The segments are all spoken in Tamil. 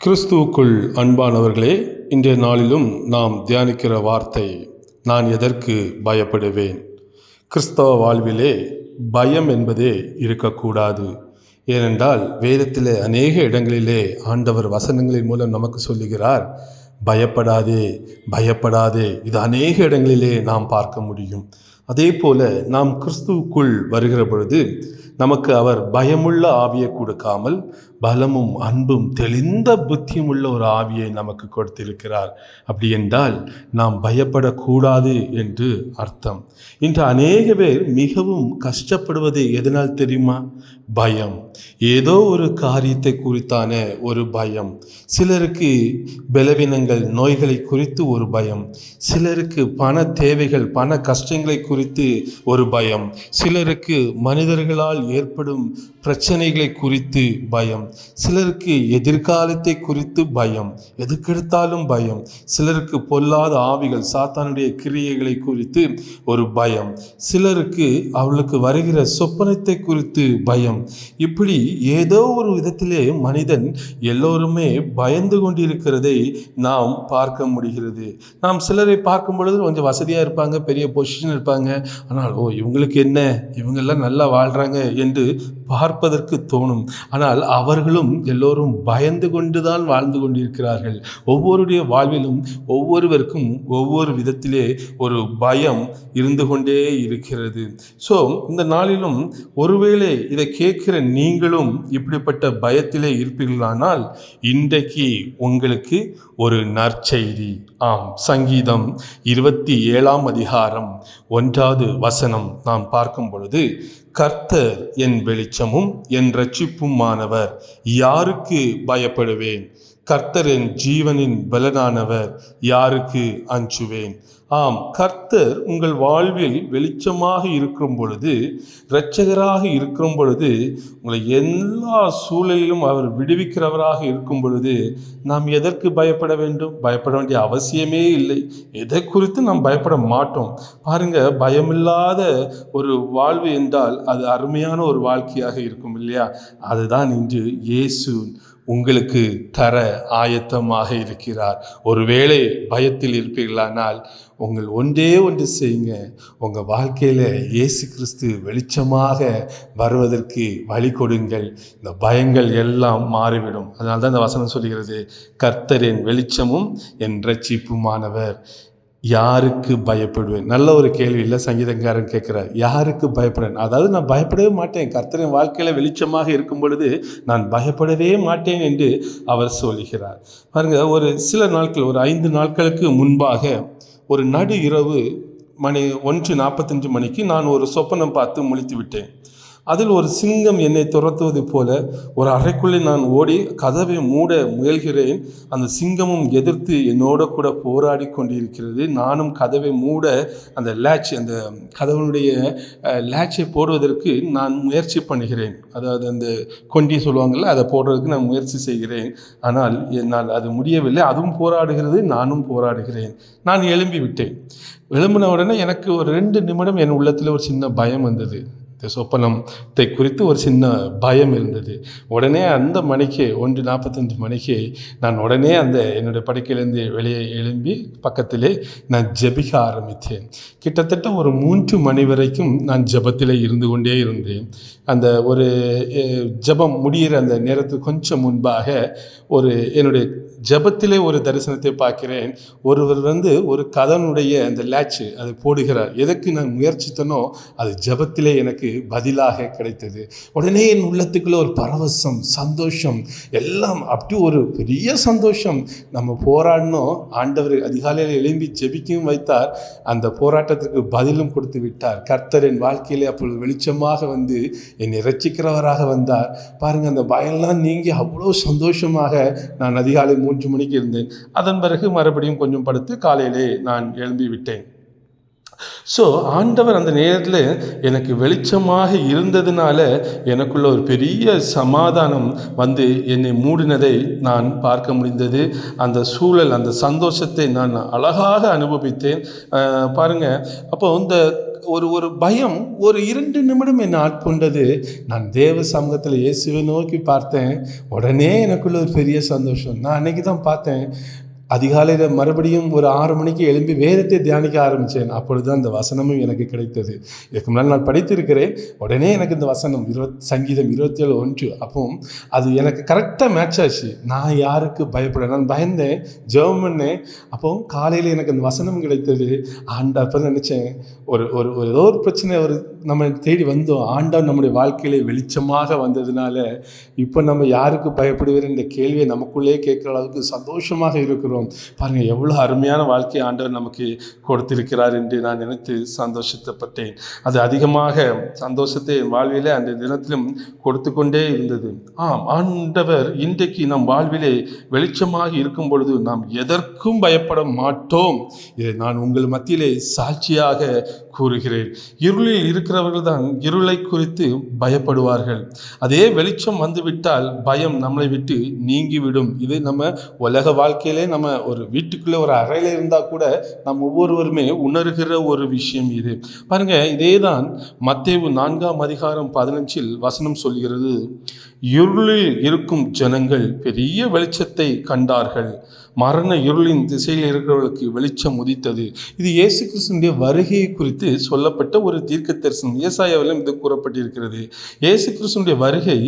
கிறிஸ்துவுக்குள் அன்பானவர்களே, இன்றைய நாளிலும் நாம் தியானிக்கிற வார்த்தை, நான் எதற்கு பயப்படுவேன். கிறிஸ்தவ வாழ்விலே பயம் என்பதே இருக்கக்கூடாது. ஏனென்றால் வேதத்திலே அநேக இடங்களிலே ஆண்டவர் வசனங்களின் மூலம் நமக்கு சொல்லுகிறார், பயப்படாதே பயப்படாதே. இது அநேக இடங்களிலே நாம் பார்க்க முடியும். அதே போல நாம் கிறிஸ்துவுக்குள் வருகிற பொழுது நமக்கு அவர் பயமுள்ள ஆவியை கொடுக்காமல் பலமும் அன்பும் தெளிந்த புத்தியும் உள்ள ஒரு ஆவியை நமக்கு கொடுத்திருக்கிறார். அப்படி என்றால் நாம் பயப்படக்கூடாது என்று அர்த்தம். இன்று அநேக பேர் மிகவும் கஷ்டப்படுவது எதனால் தெரியுமா? பயம். ஏதோ ஒரு காரியத்தை குறித்தான ஒரு பயம். சிலருக்கு பலவீனங்கள், நோய்களை குறித்து ஒரு பயம். சிலருக்கு பண தேவைகள், பண கஷ்டங்களை குறித்து ஒரு பயம். சிலருக்கு மனிதர்களால் ஏற்படும் பிரச்சனைகளை குறித்து பயம். சிலருக்கு எதிர்காலத்தை குறித்து பயம், எதுக்கெடுத்தாலும் பயம். சிலருக்கு பொல்லாத ஆவிகள், சாத்தானுடைய கிரியைகளை குறித்து ஒரு பயம். சிலருக்கு அவளுக்கு வருகிற சொப்பனத்தை குறித்து பயம். இப்படி ஏதோ ஒரு விதத்திலே மனிதன் எல்லோருமே பயந்து கொண்டிருக்கிறதை நாம் பார்க்க முடிகிறது. நாம் சிலரை பார்க்கும் பொழுது கொஞ்சம் வசதியாக இருப்பாங்க, பெரிய பொசிஷன் இருப்பாங்க. ஆனால் இவங்களுக்கு என்ன, இவங்கெல்லாம் நல்லா வாழ்கிறாங்க என்று பார்ப்பதற்கு தோணும். ஆனால் அவர்களும் எல்லோரும் பயந்து கொண்டுதான் வாழ்ந்து கொண்டிருக்கிறார்கள். ஒவ்வொருடைய வாழ்விலும் ஒவ்வொருவருக்கும் ஒவ்வொரு விதத்திலே ஒரு பயம் இருந்து கொண்டே இருக்கிறது. ஸோ இந்த நாளிலும் ஒருவேளை இதை கேட்கிற நீங்களும் இப்படிப்பட்ட பயத்திலே இருப்பீர்களானால் இன்றைக்கு உங்களுக்கு ஒரு நற்செய்தி. ஆம், சங்கீதம் 27 அதிகாரம் 1 நாம் பார்க்கும் பொழுது, கர்த்தர் என் வெளிச்சமும் என் இரட்சிப்புமானவர், யாருக்கு பயப்படுவேன்? கர்த்தர் என் ஜீவனின் பலனானவர், யாருக்கு அஞ்சுவேன்? ஆம், கர்த்தர் உங்கள் வாழ்வில் வெளிச்சமாக இருக்கும் பொழுது, இரட்சகராக இருக்கும் பொழுது, உங்களை எல்லா சூழலிலும் அவர் விடுவிக்கிறவராக இருக்கும் பொழுது நாம் எதற்கு பயப்பட வேண்டும்? பயப்பட வேண்டிய அவசியமே இல்லை. எதை குறித்து நாம் பயப்பட மாட்டோம். பாருங்க, பயமில்லாத ஒரு வாழ்வு என்றால் அது அருமையான ஒரு வாழ்க்கையாக இருக்கும் இல்லையா? அதுதான் இன்று இயேசு உங்களுக்கு தர ஆயத்தமாக இருக்கிறார். ஒருவேளை பயத்தில் இருப்பீர்களானால் உங்கள் ஒன்றே ஒன்று செய்யுங்க. உங்கள் வாழ்க்கையில் இயேசு கிறிஸ்து வெளிச்சமாக வருவதற்கு வழி கொடுங்கள். இந்த பயங்கள் எல்லாம் மாறிவிடும். அதனால தான் இந்த வசனம் சொல்கிறது, கர்த்தர் என் வெளிச்சமும் என் இரட்சிப்புமானவர், யாருக்கு பயப்படுவேன்? நல்ல ஒரு கேள்வி இல்லை? சங்கீதக்காரன் கேட்குறார், யாருக்கு பயப்படுவேன்? அதாவது நான் பயப்படவே மாட்டேன், கர்த்தரின் வாழ்க்கையில் வெளிச்சமாக இருக்கும் பொழுது நான் பயப்படவே மாட்டேன் என்று அவர் சொல்கிறார். பாருங்க, ஒரு சில நாட்கள், ஒரு 5 நாட்களுக்கு முன்பாக ஒரு நடு இரவு மணி 1:45 நான் ஒரு சொப்பனம் பார்த்து முழித்து விட்டேன். அதில் ஒரு சிங்கம் என்னை துரத்துவது போல ஒரு அறைக்குள்ளே நான் ஓடி கதவை மூட முயல்கிறேன். அந்த சிங்கமும் எதிர்த்து என்னோட கூட போராடி கொண்டிருக்கிறது. நானும் கதவை மூட அந்த அந்த கதவனுடைய லேட்சை போடுவதற்கு நான் முயற்சி பண்ணுகிறேன். அதாவது அந்த கொண்டி சொல்லுவாங்கள்ல, அதை போடுறதுக்கு நான் முயற்சி செய்கிறேன். ஆனால் என்னால் அது முடியவில்லை. அதுவும் போராடுகிறது, நானும் போராடுகிறேன். நான் எழும்பி விட்டேன். எழும்பின உடனே எனக்கு ஒரு 2 நிமிடம் என் உள்ளத்தில் ஒரு சின்ன பயம் வந்தது. சொப்பனத்தை குறித்து ஒரு சின்ன பயம் இருந்தது. உடனே அந்த மணிக்கு 1:45 நான் உடனே அந்த என்னுடைய படுக்கையிலேருந்து வெளியே எழும்பி பக்கத்திலே நான் ஜெபிக்க ஆரம்பித்தேன். கிட்டத்தட்ட ஒரு 3 மணி வரைக்கும் நான் ஜெபத்திலே இருந்து கொண்டே இருந்தேன். அந்த ஒரு ஜெபம் முடிகிற அந்த நேரத்துக்கு கொஞ்சம் முன்பாக என்னுடைய ஜெபத்திலே ஒரு தரிசனத்தை பார்க்கிறேன். ஒருவர் ஒரு கதனுடைய அந்த லேட்சு அதை போடுகிறார். எதற்கு நான் முயற்சித்தனோ அது ஜெபத்திலே எனக்கு பதிலாக கிடைத்தது. உடனே என் உள்ளத்துக்குள்ள ஒரு பரவசம், சந்தோஷம், எல்லாம் அப்படி ஒரு பெரிய சந்தோஷம். நம்ம போராடினோம், ஆண்டவர் அதிகாலையில் எழும்பி ஜெபிக்கவும் வைத்தார், அந்த போராட்டத்திற்கு பதிலும் கொடுத்து விட்டார். கர்த்தர் என் வாழ்க்கையிலே அப்பொழுது வெளிச்சமாக என்னை இரட்சிக்கிறவராக வந்தார். பாருங்க, அந்த பயம்லாம் நீங்கி அவ்வளோ சந்தோஷமாக நான் அதிகாலை 3 மணிக்கு இருந்தேன். அதன் பிறகு மறுபடியும் கொஞ்சம் படுத்து காலையிலே நான் எழும்பி விட்டேன். ஸோ ஆண்டவர் அந்த நேரத்தில் எனக்கு வெளிச்சமாக இருந்ததுனால எனக்குள்ள ஒரு பெரிய சமாதானம் என்னை மூடினதை நான் பார்க்க முடிந்தது. அந்த சூழல், அந்த சந்தோஷத்தை நான் அழகாக அனுபவித்தேன். பாருங்கள், அப்போ இந்த ஒரு ஒரு பயம் ஒரு 2 நிமிடம் என்னை ஆட்கொண்டது. நான் தேவ சமூகத்தில் இயேசுவை நோக்கி பார்த்தேன். உடனே எனக்குள்ள ஒரு பெரிய சந்தோஷம். நான் அன்னைக்கு தான் பார்த்தேன், அதிகாலையில் மறுபடியும் ஒரு 6 மணிக்கு எழும்பி வேதத்தை தியானிக்க ஆரம்பித்தேன். அப்பொழுது அந்த வசனமும் எனக்கு கிடைத்தது. இதுக்கு முன்னால் நான் படித்திருக்கிறேன். உடனே எனக்கு இந்த வசனம் சங்கீதம் 27:1 அப்போ அது எனக்கு கரெக்டாக மேட்ச் ஆச்சு. நான் யாருக்கு பயப்பட, நான் பயந்தேன், ஜெபம் பண்ணேன். அப்போ காலையில் எனக்கு அந்த வசனம் கிடைத்தது. அப்போ நினச்சேன், ஒரு ஒரு ஏதோ ஒரு பிரச்சனை நம்ம தேடி வந்தோம். ஆண்டவர் நம்முடைய வாழ்க்கையிலே வெளிச்சமாக வந்ததுனால இப்போ நம்ம யாருக்கு பயப்படுகிற இந்த கேள்வியை நமக்குள்ளே கேட்குற அளவுக்கு சந்தோஷமாக இருக்கிறோம். பாருங்கள், எவ்வளோ அருமையான வாழ்க்கை ஆண்டவர் நமக்கு கொடுத்திருக்கிறார் என்று நான் நினைத்து சந்தோஷப்பட்டேன். அது அதிகமாக சந்தோஷத்தை என் வாழ்விலே அந்த தினத்திலும் கொடுத்து கொண்டே இருந்தது. ஆண்டவர் இன்றைக்கு நம் வாழ்விலே வெளிச்சமாக இருக்கும் பொழுது நாம் எதற்கும் பயப்பட மாட்டோம். இதை நான் உங்கள் மத்தியிலே சாட்சியாக கூறுகிறேன். இருளில் இருக்கிறவர்கள் தான் இருளை குறித்து பயப்படுவார்கள். அதே வெளிச்சம் வந்துவிட்டால் பயம் நம்மளை விட்டு நீங்கிவிடும். இது நம்ம உலக வாழ்க்கையிலே நம்ம ஒரு வீட்டுக்குள்ளே ஒரு அறையில் இருந்தால் கூட நம்ம ஒவ்வொருவருமே உணர்கிற ஒரு விஷயம் இது. பாருங்க, இதே தான் மத்தேயு 4:15 வசனம் சொல்கிறது, இருளில் இருக்கும் ஜனங்கள் பெரிய வெளிச்சத்தை கண்டார்கள், மரண இருளின் திசையில் இருக்கிறவர்களுக்கு வெளிச்சம் உதித்தது. இது இயேசு கிறிஸ்துவினுடைய வருகையை குறித்து சொல்லப்பட்ட ஒரு தீர்க்க தரிசனம். ஏசாயாவிலும் இது கூறப்பட்டிருக்கிறது. இயேசு கிறிஸ்துவினுடைய வருகை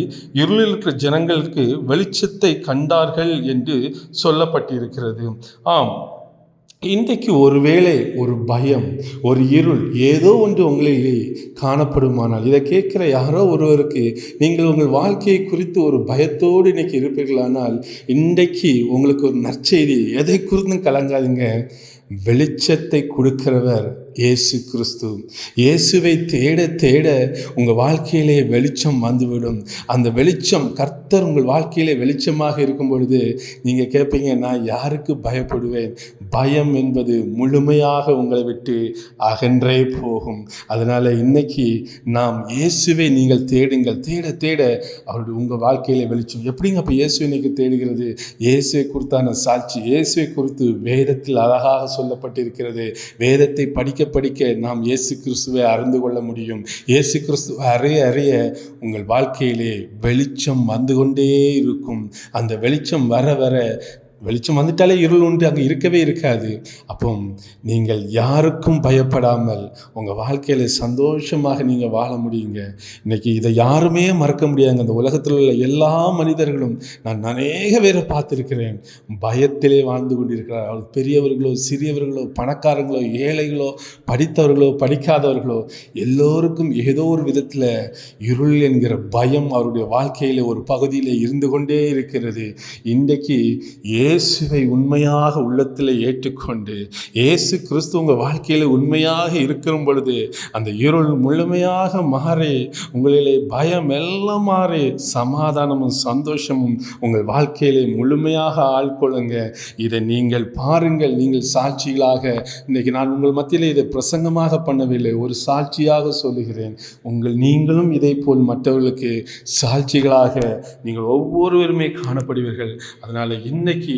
இருளில் இருக்கிற ஜனங்களுக்கு வெளிச்சத்தை கண்டார்கள் என்று சொல்லப்பட்டிருக்கிறது. இன்றைக்கு ஒருவேளை ஒரு பயம், ஒரு இருள், ஏதோ ஒன்று உங்களிலே காணப்படுமானால், இதை கேட்குற யாரோ ஒருவருக்கு நீங்கள் உங்கள் வாழ்க்கையை குறித்து ஒரு பயத்தோடு இன்றைக்கி இருப்பீர்களானால், இன்றைக்கு உங்களுக்கு ஒரு நற்செய்தி. எதை குறித்தும் கலங்காதீங்க. வெளிச்சத்தை கொடுக்கிறவர் இயேசு கிறிஸ்து. இயேசுவை தேட தேட உங்கள் வாழ்க்கையிலே வெளிச்சம் வந்துவிடும். அந்த வெளிச்சம், கர்த்தர் உங்கள் வாழ்க்கையிலே வெளிச்சமாக இருக்கும் பொழுது நீங்கள் கேட்பீங்க, நான் யாருக்கு பயப்படுவேன்? பயம் என்பது முழுமையாக உங்களை விட்டு அகன்றே போகும். அதனால் இன்னைக்கு நாம் இயேசுவை நீங்கள் தேடுங்கள். தேட தேட அவருடைய உங்கள் வாழ்க்கையிலே வெளிச்சம். எப்படிங்க அப்போ இயேசு இன்னைக்கு தேடுகிறது? இயேசுவை குறித்தான சாட்சி, இயேசுவை குறித்து வேதத்தில் அழகாக சொல்லப்பட்டிருக்கிறது. வேதத்தை படிக்க நாம் இயேசு கிறிஸ்துவை அறிந்து கொள்ள முடியும். இயேசு கிறிஸ்துவை அறிய அறிய உங்கள் வாழ்க்கையிலே வெளிச்சம் வந்து கொண்டே இருக்கும். அந்த வெளிச்சம் வர வர, வெளிச்சம் வந்துட்டாலே இருள் உண்டு, அங்கே இருக்கவே இருக்காது. அப்போ நீங்கள் யாருக்கும் பயப்படாமல் உங்கள் வாழ்க்கையில் சந்தோஷமாக நீங்கள் வாழ முடியுங்க. இன்றைக்கி இதை யாருமே மறக்க முடியாதுங்க. அந்த உலகத்தில் உள்ள எல்லா மனிதர்களும் நான் அநேக பேரை பார்த்துருக்கிறேன், பயத்திலே வாழ்ந்து கொண்டிருக்கிறார். அவர் பெரியவர்களோ சிறியவர்களோ பணக்காரங்களோ ஏழைகளோ படித்தவர்களோ படிக்காதவர்களோ எல்லோருக்கும் ஏதோ ஒரு விதத்தில் இருள் என்கிற பயம் அவருடைய வாழ்க்கையில் ஒரு பகுதியில் இருந்து கொண்டே இருக்கிறது. இன்றைக்கு இயேசுவை உண்மையாக உள்ளத்தில் ஏற்றுக்கொண்டு இயேசு கிறிஸ்து உங்கள் வாழ்க்கையில் உண்மையாக இருக்கிற பொழுது அந்த இருள் முழுமையாக மாறி உங்களிலே பயம் எல்லாம் மாறி சமாதானமும் சந்தோஷமும் உங்கள் வாழ்க்கையிலே முழுமையாக ஆட்கொள்ளுங்க. இதை நீங்கள் பாருங்கள். நீங்கள் சாட்சிகளாக, இன்றைக்கி நான் உங்கள் மத்தியில் இதை பிரசங்கமாக பண்ணவில்லை, ஒரு சாட்சியாக சொல்லுகிறேன். நீங்களும் இதை போல் மற்றவர்களுக்கு சாட்சிகளாக நீங்கள் ஒவ்வொருவருமே காணப்படுவீர்கள். அதனால் இன்னைக்கு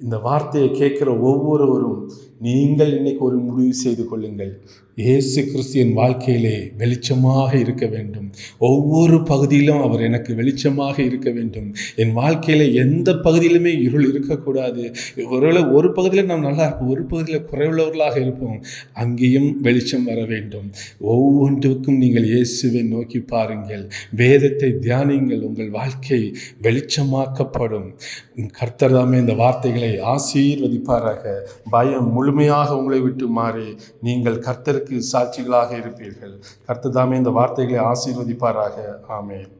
இந்த வார்த்தையை கேட்குற ஒவ்வொருவரும் நீங்கள் இன்னைக்கு ஒரு முடிவு செய்து கொள்ளுங்கள். இயேசு கிறிஸ்துவின் வாழ்க்கையிலே வெளிச்சமாக இருக்க வேண்டும். ஒவ்வொரு பகுதியிலும் அவர் எனக்கு வெளிச்சமாக இருக்க வேண்டும். என் வாழ்க்கையில் எந்த பகுதியிலுமே இருள் இருக்கக்கூடாது. ஒருவேளை ஒரு பகுதியில் நாம் நல்லா இருப்போம், ஒரு பகுதியில் குறைவுள்ளவர்களாக இருப்போம், அங்கேயும் வெளிச்சம் வர வேண்டும். ஒவ்வொன்றுக்கும் நீங்கள் இயேசுவை நோக்கி பாருங்கள், வேதத்தை தியானிங்கள், உங்கள் வாழ்க்கை வெளிச்சமாக்கப்படும். கர்த்தர் தாமே இந்த வார்த்தைகளை ஆசீர்வதிப்பாராக. பயம் முழுமையாக உங்களை விட்டு மாறி நீங்கள் கர்த்தருக்கு சாட்சிகளாக இருப்பீர்கள். கர்த்தர் தாமே இந்த வார்த்தைகளை ஆசீர்வதிப்பாராக. ஆமென்.